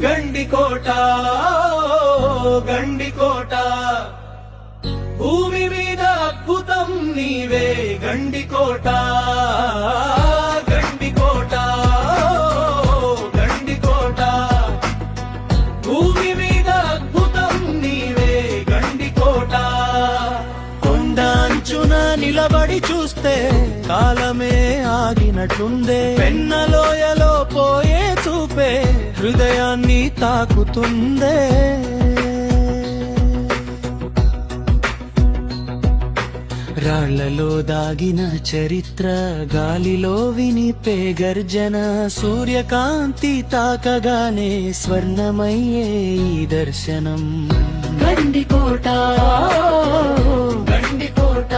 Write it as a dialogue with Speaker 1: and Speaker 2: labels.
Speaker 1: గండికోట గండికోట భూమి మీద అద్భుతం నీవే గండికోట గండికోట గండికోట భూమి మీద అద్భుతం నీవే గండికోట కొండంచున నిలబడి చూస్తే కాలమే ఆగినట్లుందే పెన్నలోయలో పోయే చూపే హృదయాన్ని తాకుతుందే రాళ్లలో దాగిన చరిత్ర గాలిలో వినిపే గర్జన సూర్యకాంతి తాకగానే స్వర్ణమయ్యే ఈ దర్శనం గండికోట గండికోట